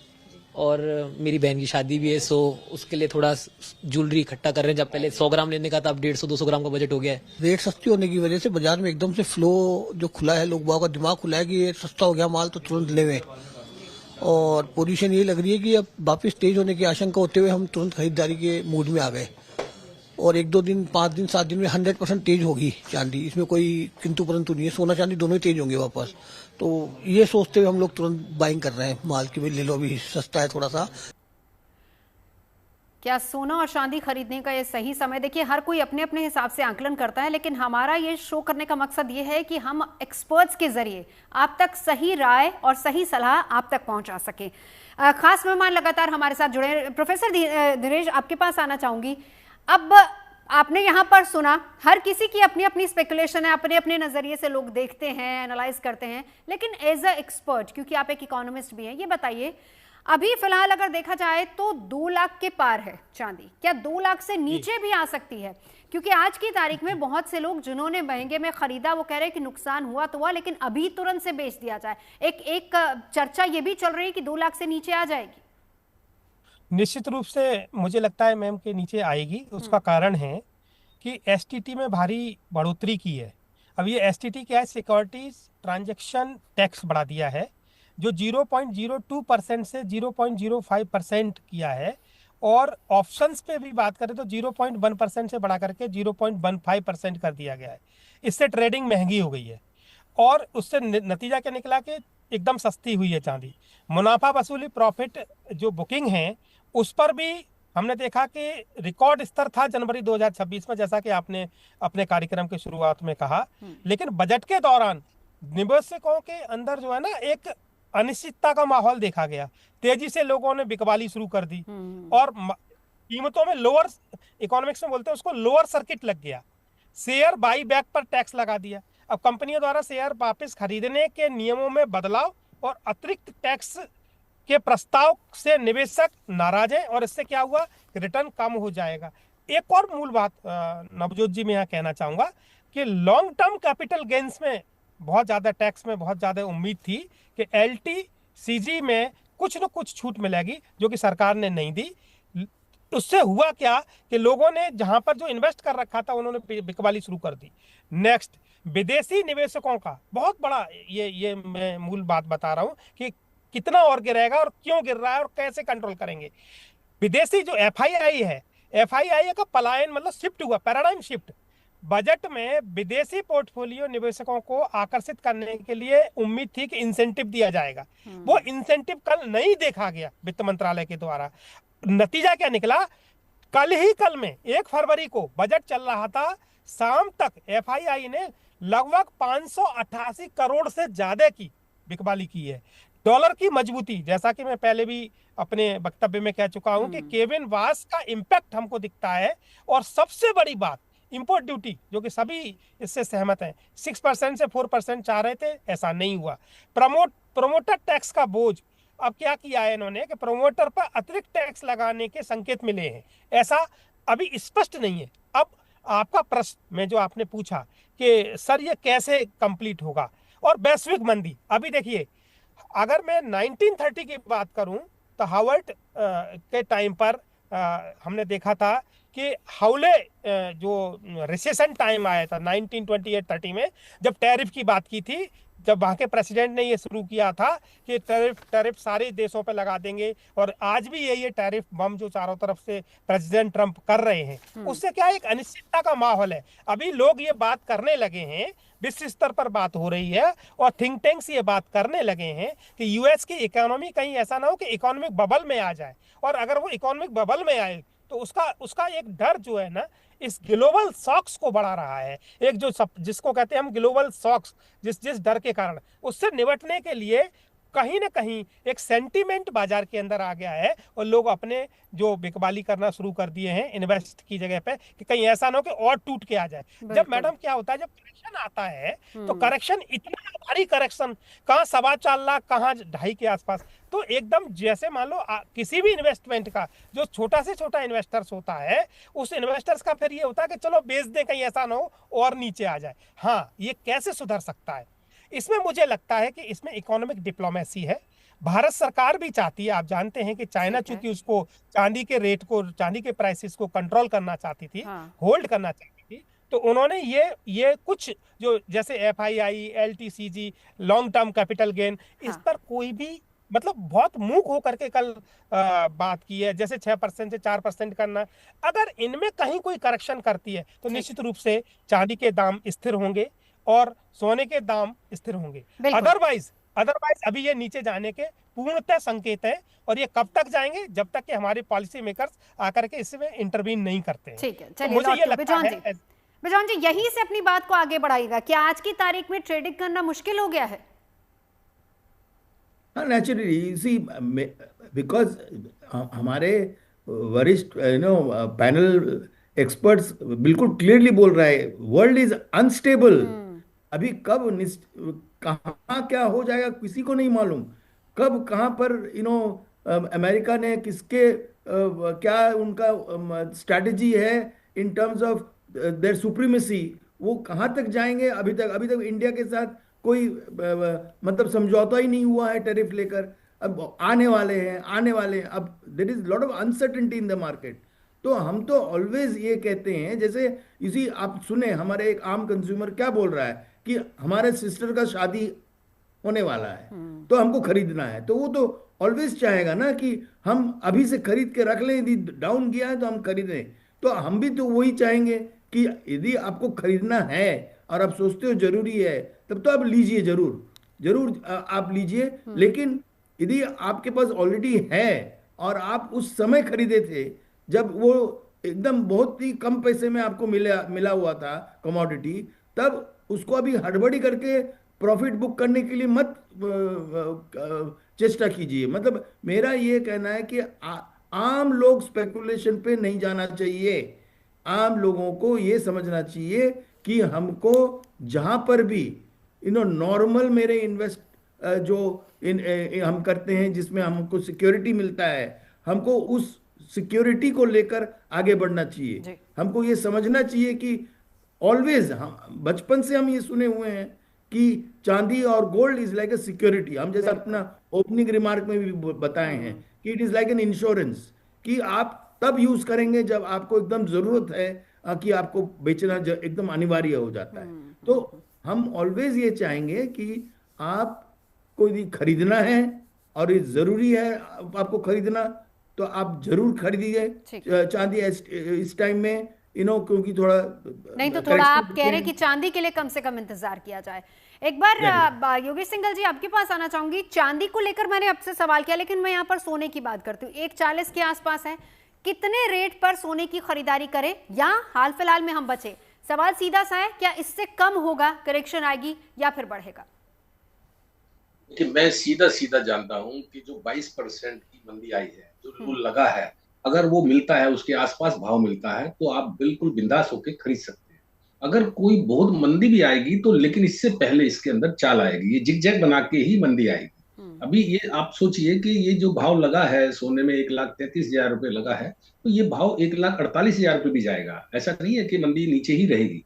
और मेरी बहन की शादी भी है, सो उसके लिए थोड़ा ज्वेलरी इकट्ठा कर रहे हैं। जब पहले 100 ग्राम लेने का था, अब 150-200 ग्राम का बजट हो गया है। रेट सस्ती होने की वजह से बाजार में एकदम से फ्लो जो खुला है, लोग बागों का दिमाग खुला है कि ये सस्ता हो गया माल तो तुरंत लेवे। और पोजीशन ये लग रही है कि अब वापस तेज होने की आशंका होते हुए हम तुरंत खरीदारी के मूड में आ गए। और 1-2 दिन, 5 दिन, 7 दिन में 100% तेज होगी चांदी, इसमें कोई किंतु परंतु नहीं है। सोना चांदी दोनों ही तेज होंगे वापस। तो ये सोचते हुए हम लोग तुरंत बाइंग कर रहे हैं माल की, भाई ले लो, अभी सस्ता है थोड़ा सा। क्या सोना और चांदी खरीदने का ये सही समय? देखिए, हर कोई अपने अपने हिसाब से आकलन करता है, लेकिन हमारा ये शो करने का मकसद ये है कि हम एक्सपर्ट्स के जरिए आप तक सही राय और सही सलाह आप तक पहुंचा सके। खास मेहमान लगातार हमारे साथ जुड़े हैं। प्रोफेसर धीरेश, आपके पास आना चाहूंगी। अब आपने यहाँ पर सुना, हर किसी की अपनी अपनी स्पेकुलेशन है, अपने अपने नजरिए से लोग देखते हैं, एनालाइज करते हैं, लेकिन एज अ एक्सपर्ट, क्योंकि आप एक इकोनॉमिस्ट भी हैं, ये बताइए, अभी फिलहाल अगर देखा जाए तो 2 लाख के पार है चांदी, क्या 2 लाख से नीचे भी आ सकती है? क्योंकि आज की तारीख में बहुत से लोग जिन्होंने महंगे में खरीदा वो कह रहे हैं कि नुकसान हुआ तो हुआ, लेकिन अभी तुरंत से बेच दिया जाए। एक चर्चा ये भी चल रही है कि 2 लाख से नीचे आ जाएगी। निश्चित रूप से मुझे लगता है मैम के नीचे आएगी। उसका कारण है कि एसटीटी में भारी बढ़ोतरी की है। अब ये एसटीटी क्या है, सिक्योरिटीज ट्रांजैक्शन टैक्स बढ़ा दिया है, जो 0.02% से 0.05% किया है। और ऑप्शंस पे भी बात करें तो 0.1% से बढ़ा करके 0.15% कर दिया गया है। इससे ट्रेडिंग महंगी हो गई है और उससे नतीजा क्या निकला कि एकदम सस्ती हुई है चांदी। मुनाफा वसूली, प्रॉफिट जो बुकिंग है, उस पर भी हमने देखा कि रिकॉर्ड स्तर था जनवरी 2026 में, जैसा कि आपने अपने कार्यक्रम की शुरुआत में कहा। लेकिन बजट के दौरान निवेशकों के अंदर जो है ना, एक अनिश्चितता का माहौल देखा गया। तेजी से लोगों ने बिकवाली शुरू कर दी और कीमतों में लोअर, इकोनॉमिक्स में बोलते हैं उसको, लोअर सर्किट लग गया। शेयर बाई बैक पर टैक्स लगा दिया। अब कंपनियों द्वारा शेयर वापस खरीदने के नियमों में बदलाव और अतिरिक्त टैक्स के प्रस्ताव से निवेशक नाराज हैं और इससे क्या हुआ, रिटर्न कम हो जाएगा। एक और मूल बात नवजोत जी मैं यहाँ कहना चाहूंगा कि लॉन्ग टर्म कैपिटल गेन्स में बहुत ज्यादा टैक्स में बहुत ज्यादा उम्मीद थी कि LTCG में कुछ न कुछ छूट मिलेगी, जो कि सरकार ने नहीं दी। उससे हुआ क्या कि लोगों ने जहां पर जो इन्वेस्ट कर रखा था उन्होंने बिकवाली शुरू कर दी। नेक्स्ट, विदेशी निवेशकों का बहुत बड़ा ये मैं मूल बात बता रहा हूं कि कितना और गिरेगा और क्यों गिर रहा है और कैसे कंट्रोल करेंगे। विदेशी जो FII है, FII का पलायन मतलब शिफ्ट हुआ, पैराडाइम शिफ्ट। बजट में विदेशी पोर्टफोलियो निवेशकों को आकर्षित करने के लिए उम्मीद थी कि इंसेंटिव दिया जाएगा। वो इंसेंटिव कल नहीं देखा गया वित्त मंत्रालय के द्वारा। नतीजा क्या निकला? कल में 1 फरवरी को बजट चल रहा था, शाम तक एफआईआई ने लगभग 588 करोड़ से ज्यादा की बिकवाली की है। डॉलर की मजबूती, जैसा कि मैं पहले भी अपने वक्तव्य में कह चुका हूं कि केविन वास का इंपैक्ट हमको दिखता है। और सबसे बड़ी बात, इंपोर्ट ड्यूटी, जो कि सभी इससे सहमत हैं, 6% से 4% चाह रहे थे, ऐसा नहीं हुआ। प्रोमोटर टैक्स का बोझ, अब क्या किया है इन्होंने कि प्रोमोटर पर अतिरिक्त टैक्स लगाने के संकेत मिले हैं, ऐसा अभी स्पष्ट नहीं है। अब आपका प्रश्न में जो आपने पूछा कि सर ये कैसे कंप्लीट होगा, और वैश्विक मंदी, अभी देखिए अगर मैं 1930 की बात करूं तो हावर्ड के टाइम पर हमने देखा था कि हौले जो रिसेशन टाइम आया था 1928-30 में, जब टैरिफ की बात की थी, जब वहां के प्रेसिडेंट ने ये शुरू किया था कि टैरिफ सारे देशों पे लगा देंगे, और आज भी ये टैरिफ बम जो चारों तरफ से प्रेसिडेंट ट्रंप कर रहे हैं, उससे क्या एक अनिश्चितता का माहौल है। अभी लोग ये बात करने लगे हैं, विश्व स्तर पर बात हो रही है और थिंक टैंक्स ये बात करने लगे हैं कि यूएस की इकोनॉमी कहीं ऐसा ना हो कि इकोनॉमिक बबल में आ जाए, और अगर वो इकोनॉमिक बबल में आए तो उसका एक डर जो है ना, इस ग्लोबल शॉक्स को बढ़ा रहा है। एक जो जिसको कहते हैं हम ग्लोबल शॉक्स, जिस डर के कारण, उससे निपटने के लिए कहीं ना कहीं एक सेंटीमेंट बाजार के अंदर आ गया है, और लोग अपने जो बिकवाली करना शुरू कर दिए हैं इन्वेस्ट की जगह पे, कि कहीं ऐसा ना हो कि और टूट के आ जाए। जब मैडम क्या होता है, जब करेक्शन आता है तो करेक्शन इतना भारी करेक्शन, कहाँ 4.25 लाख, कहाँ 2.5 के आसपास, तो एकदम जैसे मान लो किसी भी इन्वेस्टमेंट का जो छोटा से छोटा इन्वेस्टर्स होता है, उस इन्वेस्टर्स का फिर ये होता है कि चलो बेच दे, कहीं ऐसा ना हो और नीचे आ जाए। हाँ, ये कैसे सुधर सकता है? इसमें मुझे लगता है कि इसमें इकोनॉमिक डिप्लोमेसी है। भारत सरकार भी चाहती है, आप जानते हैं कि चाइना चूंकि उसको चांदी के रेट को, चांदी के प्राइसेस को कंट्रोल करना चाहती थी, होल्ड करना चाहती थी, तो उन्होंने ये कुछ जो जैसे FII, LTCG, long term capital gain, इस पर कोई भी मतलब बहुत मूक होकर के कल बात की है, जैसे 6% से 4% करना। अगर इनमें कहीं कोई करेक्शन करती है तो निश्चित रूप से चांदी के दाम स्थिर होंगे और सोने के दाम स्थिर होंगे। अदरवाइज अभी ये नीचे जाने के पूर्णतः संकेत है, और ये कब तक जाएंगे? जब तक कि हमारे पॉलिसी मेकर्स आकर के इसमें इंटरवीन नहीं करते हैं। ठीक है, चलिए मुझे ये लगता है बिजॉन जी यहीं से अपनी बात को आगे बढ़ाइएगा। क्या आज की तारीख में ट्रेडिंग करना मुश्किल हो गया है? नेचुरली सी, बिकॉज हमारे वरिष्ठ पैनल एक्सपर्ट्स बिल्कुल क्लियरली बोल रहा है, वर्ल्ड इज अनस्टेबल। अभी कब कहाँ क्या हो जाएगा किसी को नहीं मालूम। कब कहाँ पर अमेरिका ने किसके क्या उनका स्ट्रैटेजी है in terms of their supremacy, वो कहाँ तक जाएंगे। अभी तक इंडिया के साथ कोई मतलब समझौता ही नहीं हुआ है टैरिफ लेकर। अब आने वाले हैं। अब there is lot of uncertainty in the market. तो हम तो ऑलवेज ये कहते हैं, जैसे इसी आप सुने, हमारे एक आम कंज्यूमर क्या बोल रहा है कि हमारे सिस्टर का शादी होने वाला है तो हमको खरीदना है, तो वो तो ऑलवेज चाहेगा ना कि हम अभी से खरीद के रख लें, यदि डाउन गया है तो हम खरीदें। तो हम भी तो वही चाहेंगे कि यदि आपको खरीदना है और आप सोचते हो जरूरी है, तब तो आप लीजिए, जरूर आप लीजिए। लेकिन यदि आपके पास ऑलरेडी है और आप उस समय खरीदे थे जब वो एकदम बहुत ही कम पैसे में आपको मिला हुआ था कमोडिटी, तब उसको अभी हड़बड़ी करके प्रॉफिट बुक करने के लिए मत चेष्टा कीजिए। मतलब मेरा ये कहना है कि आम लोग स्पेकुलेशन पे नहीं जाना चाहिए। आम लोगों को ये समझना चाहिए कि हमको जहां पर भी नॉर्मल मेरे इन्वेस्ट जो हम करते हैं, जिसमें हमको सिक्योरिटी मिलता है, हमको उस सिक्योरिटी को लेकर आगे बढ़ना चाहिए। हमको ये समझना चाहिए कि ऑलवेज, हम बचपन से हम ये सुने हुए हैं कि चांदी और gold is like a security. हम जैसा अपना ओपनिंग रिमार्क में भी बताए हैं कि it is like an insurance, कि आप तब यूज करेंगे जब आपको एकदम जरूरत है, कि आपको बेचना एकदम अनिवार्य हो जाता है। तो हम ऑलवेज ये चाहेंगे कि आपको यदि खरीदना है और ये जरूरी है आपको खरीदना, तो आप जरूर खरीदिए चांदी इस टाइम में। क्योंकि थोड़ा नहीं तो थोड़ा आप कह रहे हैं कि चांदी के लिए कम से कम इंतजार किया जाए। एक बार योगेश सिंघल जी आपके पास आना चाहूंगी। चांदी को लेकर मैंने आपसे सवाल किया, लेकिन मैं यहाँ पर सोने की बात करती हूँ। 140 के आसपास है, कितने रेट पर सोने की खरीदारी करें या हाल फिलहाल में हम बचे? सवाल सीधा सा है, क्या इससे कम होगा, करेक्शन आएगी या फिर बढ़ेगा? कि मैं सीधा सीधा जानता हूं कि जो 22% की मंदी आई है, जो रूल लगा है, अगर वो मिलता है, उसके आसपास भाव मिलता है, तो आप बिल्कुल बिंदास होकर खरीद सकते हैं। अगर कोई बहुत मंदी भी आएगी तो लेकिन इससे पहले इसके अंदर चाल आएगी, ये जिगजैग बना के ही मंदी आएगी। अभी ये आप सोचिए कि ये जो भाव लगा है सोने में 1,33,000 रुपए लगा है, तो ये भाव 1,48,000 रुपए भी जाएगा। ऐसा नहीं है कि मंदी नीचे ही रहेगी।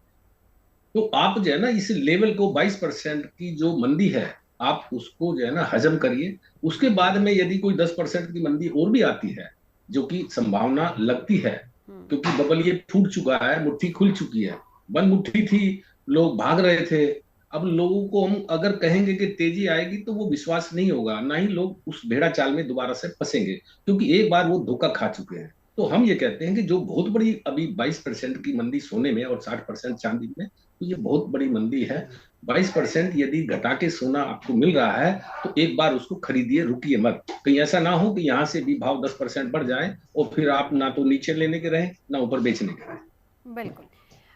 तो आप जो है ना इस लेवल को 22% की जो मंदी है, आप उसको जो है ना हजम करिए। उसके बाद में यदि कोई 10% की मंदी और भी आती है, जो कि संभावना लगती है, क्योंकि बबल ये फूट चुका है, मुट्ठी खुल चुकी है, बंद मुट्ठी थी, लोग भाग रहे थे। अब लोगों को हम अगर कहेंगे कि तेजी आएगी तो वो विश्वास नहीं होगा, ना ही लोग उस भेड़ा चाल में दोबारा से फंसेंगे, क्योंकि एक बार वो धोखा खा चुके हैं। तो हम ये कहते हैं कि जो बहुत बड़ी अभी 22% की मंदी सोने में और 60% चांदी में, तो ये बहुत बड़ी मंदी है। 22% यदि घटा के सोना आपको मिल रहा है तो एक बार उसको खरीदिए, रुकिए मत। कहीं ऐसा ना हो कि यहाँ से भी भाव 10% बढ़ जाए और फिर आप ना तो नीचे लेने के रहे ना ऊपर बेचने के रहे। बिल्कुल।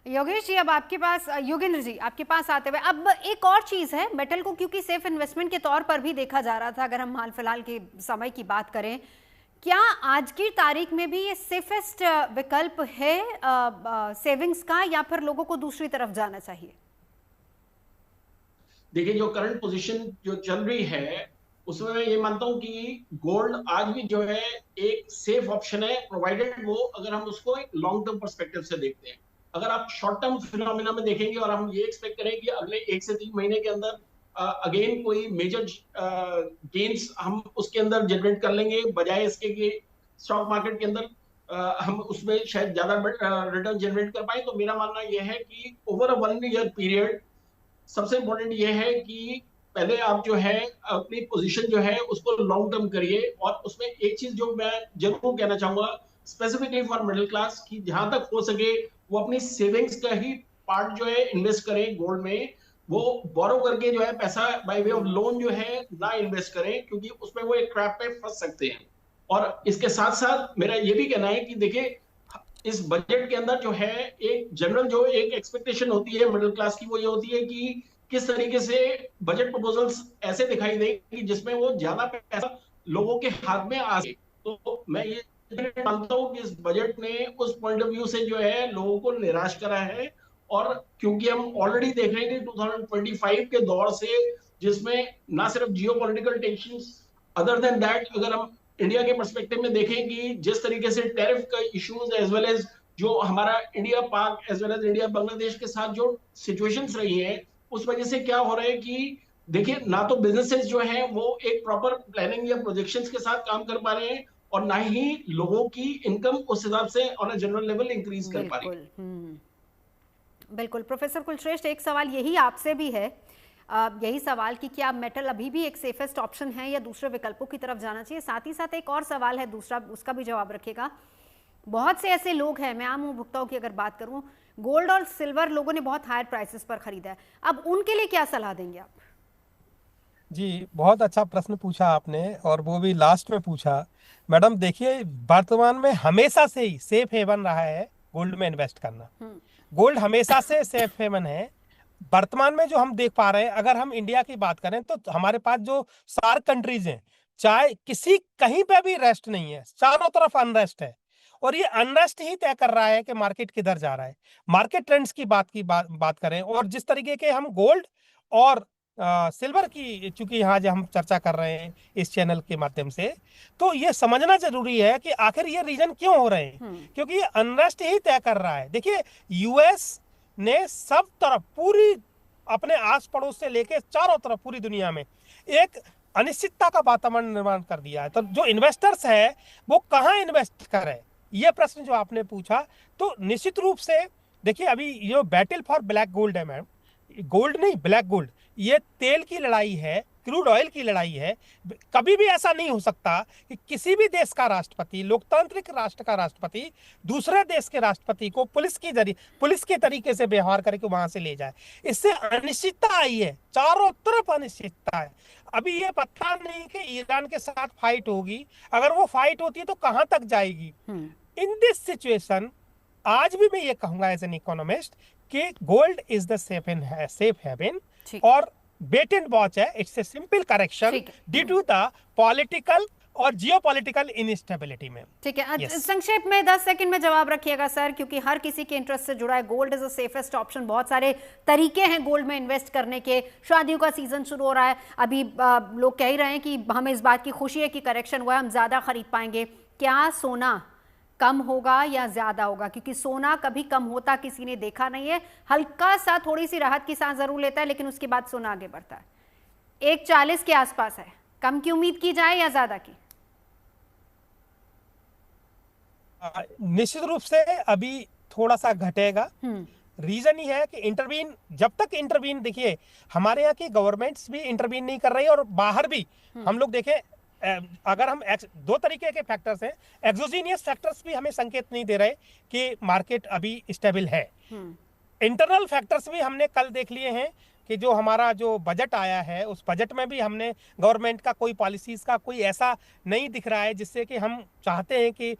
योगेश जी, अब आपके पास, योगेंद्र जी आपके पास आते हुए, अब एक और चीज है, मेटल को क्योंकि सेफ इन्वेस्टमेंट के तौर पर भी देखा जा रहा था, अगर हम हाल फिलहाल के समय की बात करें, क्या आज की तारीख में भी ये सेफेस्ट विकल्प है सेविंग्स का, या फिर लोगों को दूसरी तरफ जाना चाहिए? देखिए, जो करंट पोजीशन जो चल रही है उसमें मैं ये मानता हूं कि गोल्ड आज भी जो है एक सेफ ऑप्शन है, प्रोवाइडेड वो अगर हम उसको एक लॉन्ग टर्म पर्सपेक्टिव से देखते हैं। अगर आप शॉर्ट टर्म फिनोमिना में देखेंगे और हम ये एक्सपेक्ट करें कि अगले 1 से 3 महीने के अंदर अगेन कोई मेजर गेन्स हम उसके अंदर जनरेट कर लेंगे, बजाय इसके कि स्टॉक मार्केट के अंदर हम उसमें शायद ज्यादा रिटर्न जनरेट कर पाए, तो मेरा मानना यह है कि ओवर अ 1 ईयर पीरियड सबसे इम्पोर्टेंट ये है कि पहले आप जो है अपनी पोजीशन जो है उसको लॉन्ग टर्म करिए। और उसमें एक चीज जो मैं जरूर कहना चाहूंगा स्पेसिफिकली फॉर मिडिल क्लास, कि जहां तक हो सके वो अपनी सेविंग्स का ही पार्ट जो है इन्वेस्ट करें गोल्ड में। वो बोरो करके जो है पैसा बाय वे ऑफ लोन जो है ना इन्वेस्ट करें, क्योंकि उसमें वो एक ट्रैप पे फंस सकते हैं। और इसके साथ साथ मेरा ये भी कहना है कि देखिए, इस बजट के अंदर जो है एक जनरल जो एक एक्सपेक्टेशन होती है मिडिल क्लास की, वो ये होती है कि किस तरीके से बजट प्रपोजल्स ऐसे दिखाई देंगे जिसमें वो ज्यादा पैसा लोगों के हाथ में आ सके। तो मैं ये मानता हूँ कि इस बजट ने उस पॉइंट ऑफ व्यू से जो है लोगों को निराश करा है। और क्योंकि हम ऑलरेडी देख रहे हैं कि 2025 के दौर से, जिसमें ना सिर्फ geopolitical tensions, other than that अगर हम इंडिया के पर्सपेक्टिव में देखें कि जिस तरीके से टैरिफ का इश्यूज एज वेल एज जो हमारा India Pak as well as India Bangladesh के साथ जो सिचुएशंस रही है, उस वजह से क्या हो रहा है कि देखिए, ना तो बिजनेसेस जो है वो एक प्रॉपर प्लानिंग या प्रोजेक्शंस के साथ काम कर पा रहे हैं, और ना ही लोगों की इनकम उस हिसाब से on a general level increase कर पा रही है। बिल्कुल। प्रोफेसर कुलश्रेष्ठ, एक सवाल यही आपसे भी है, यही सवाल कि क्या मेटल अभी भी एक सेफेस्ट ऑप्शन है या दूसरे विकल्पों की तरफ जाना चाहिए? साथ ही साथ एक और सवाल है दूसरा, उसका भी जवाब रखिएगा। बहुत से ऐसे लोग हैं, मैं आम उपभोक्ताओं की अगर बात करूं, गोल्ड और सिल्वर लोगों ने बहुत हायर प्राइसेस पर खरीदा है, अब उनके लिए क्या सलाह देंगे आप? जी, बहुत अच्छा प्रश्न पूछा आपने, और वो भी लास्ट में पूछा। मैडम देखिए, वर्तमान में हमेशा से ही सेफ हेवन रहा है गोल्ड में इन्वेस्ट करना। गोल्ड हमेशा से सेफ हेवन है। वर्तमान में जो हम देख पा रहे हैं, अगर हम इंडिया की बात करें तो हमारे पास जो सार्क कंट्रीज हैं, चाहे कहीं पे भी रेस्ट नहीं है, चारों तरफ अनरेस्ट है, और ये अनरेस्ट ही तय कर रहा है कि मार्केट किधर जा रहा है। मार्केट ट्रेंड्स की बात करें, और जिस तरीके के हम गोल्ड और सिल्वर की चूंकि यहाँ जो हम चर्चा कर रहे हैं इस चैनल के माध्यम से, तो ये समझना जरूरी है कि आखिर ये रीजन क्यों हो रहे हैं, क्योंकि ये अनरेस्ट ही तय कर रहा है। देखिए, यूएस ने सब तरफ, पूरी अपने आस पड़ोस से लेके चारों तरफ पूरी दुनिया में एक अनिश्चितता का वातावरण निर्माण कर दिया है। तो जो इन्वेस्टर्स है वो कहाँ इन्वेस्ट करें, ये प्रश्न जो आपने पूछा, तो निश्चित रूप से देखिए, अभी ये बैटल फॉर ब्लैक गोल्ड है मैम, गोल्ड नहीं ब्लैक गोल्ड, ये तेल की लड़ाई है क्रूड ऑयल की लड़ाई है, कभी भी ऐसा नहीं हो सकता कि किसी भी देश का राष्ट्रपति, लोकतांत्रिक राष्ट्र का राष्ट्रपति दूसरे देश के राष्ट्रपति को पुलिस के तरीके से व्यवहार करके वहां से ले जाए। इससे अनिश्चितता आई है, चारों तरफ अनिश्चितता है। अभी ये पता नहीं कि ईरान के साथ फाइट होगी, अगर वो फाइट होती है तो कहां तक जाएगी। इन दिस सिचुएशन आज भी मैं ये कहूंगा एज एन इकोनॉमिस्ट कि gold is the safe haven और वेट एंड वॉच है। It's a simple correction due to the political और जियोपॉलिटिकल इनस्टेबिलिटी में। ठीक है, संक्षेप में 10 सेकंड में जवाब रखिएगा सर, क्योंकि हर किसी के इंटरेस्ट से जुड़ा है। Gold is the safest option. बहुत सारे तरीके हैं गोल्ड में इन्वेस्ट करने के। शादियों का सीजन शुरू हो रहा है, अभी लोग कह ही रहे हैं कि हमें इस बात की खुशी है कि करेक्शन हुआ है, हम ज्यादा खरीद पाएंगे। क्या सोना कम होगा या ज्यादा होगा? क्योंकि सोना कभी कम होता किसी ने देखा नहीं है। हल्का सा थोड़ी सी राहत की सांस जरूर लेता है, लेकिन उसके बाद सोना आगे बढ़ता है। 140 के आसपास है, कम की उम्मीद की जाए या ज्यादा की? निश्चित रूप से अभी थोड़ा सा घटेगा। रीजन ही है कि जब तक इंटरवीन, देखिए हमारे यहाँ की गवर्नमेंट्स भी इंटरवीन नहीं कर रही और बाहर भी हम लोग देखें, अगर हम दो तरीके के फैक्टर्स हैं, एक्सोजीनियस फैक्टर्स भी हमें संकेत नहीं दे रहे कि मार्केट अभी स्टेबल है। इंटरनल फैक्टर्स भी हमने कल देख लिए हैं कि जो हमारा जो बजट आया है उस बजट में भी हमने गवर्नमेंट का कोई पॉलिसीज का कोई ऐसा नहीं दिख रहा है जिससे कि हम चाहते हैं कि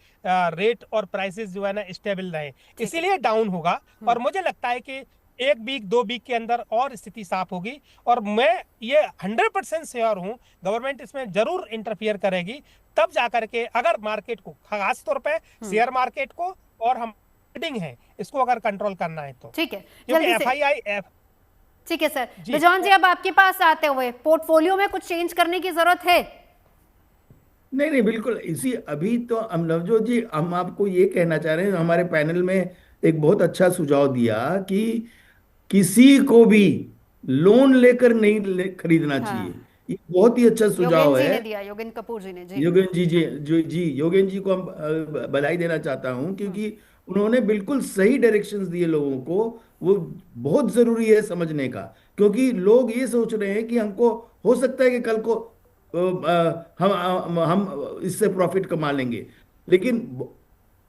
रेट और प्राइसेस जो है ना स्टेबल रहे, इसीलिए डाउन होगा। और मुझे लगता है कि 1 वीक 2 वीक के अंदर और स्थिति साफ होगी और मैं ये 100% श्योर हूँ गवर्नमेंट इसमें जरूर इंटरफियर करेगी, तब जाकर के अगर मार्केट को, खास तौर पे शेयर मार्केट को और हम ट्रेडिंग है इसको अगर कंट्रोल करना है तो। ठीक है, क्योंकि FII ठीक है सर। बिजौन जी, अब आपके पास आते हुए पोर्टफोलियो में कुछ चेंज करने की जरूरत है? नहीं, बिल्कुल इसी अभी तो हम नवजोत जी, हम आपको ये कहना चाह रहे हैं, हमारे पैनल में एक बहुत अच्छा सुझाव दिया कि किसी को भी लोन लेकर नहीं खरीदना चाहिए। ये बहुत ही अच्छा सुझाव है। योगेंद्र कपूर जी ने, जी योगेंद्र जी को हम बधाई देना चाहता हूं, क्योंकि उन्होंने बिल्कुल सही डायरेक्शंस दिए लोगों को। वो बहुत जरूरी है समझने का, क्योंकि लोग ये सोच रहे हैं कि हमको हो सकता है कि कल को हम इससे प्रॉफिट कमा लेंगे, लेकिन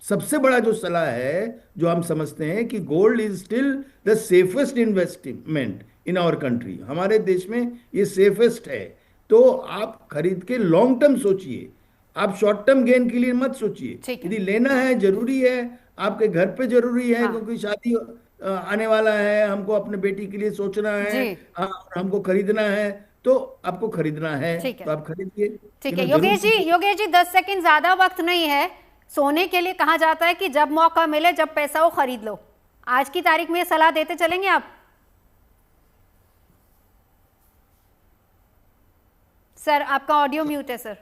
सबसे बड़ा जो सलाह है जो हम समझते हैं कि gold is still the safest investment in our country. हमारे देश में ये सेफेस्ट है, तो आप खरीद के लॉन्ग टर्म सोचिए, आप शॉर्ट टर्म गेन के लिए मत सोचिए। यदि लेना है, जरूरी है, आपके घर पे जरूरी है, क्योंकि शादी आने वाला है, हमको अपने बेटी के लिए सोचना है, हमको खरीदना है, तो आपको खरीदना है तो आप खरीदिए। ठीक है योगेश जी 10 सेकंड, ज्यादा वक्त नहीं है। सोने के लिए कहा जाता है कि जब मौका मिले, जब पैसा हो, खरीद लो। आज की तारीख में सलाह देते चलेंगे आप? सर आपका ऑडियो म्यूट है सर।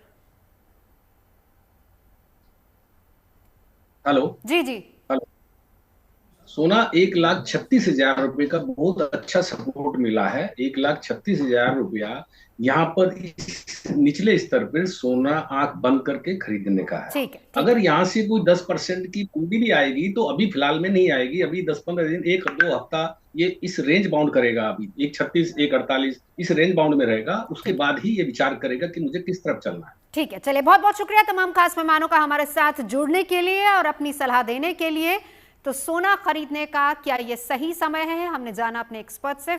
हेलो जी। हेलो, सोना 1,36,000 रुपए का बहुत अच्छा सपोर्ट मिला है। 1,36,000 रुपया यहाँ पर इस निचले स्तर पर सोना आंख बंद करके खरीदने का है। अगर यहाँ से कोई 10% की पूंजी भी आएगी तो अभी फिलहाल में नहीं आएगी, अभी 10-15 दिन, 1-2 हफ्ता ये इस रेंज बाउंड करेगा। अभी 1,36, 1,48 इस रेंज बाउंड में रहेगा, उसके बाद ही ये विचार करेगा कि मुझे किस तरफ चलना है। ठीक है, चलिए बहुत बहुत शुक्रिया तमाम खास मेहमानों का हमारे साथ जुड़ने के लिए और अपनी सलाह देने के लिए। तो सोना खरीदने का क्या ये सही समय है, हमने जाना अपने एक्सपर्ट से।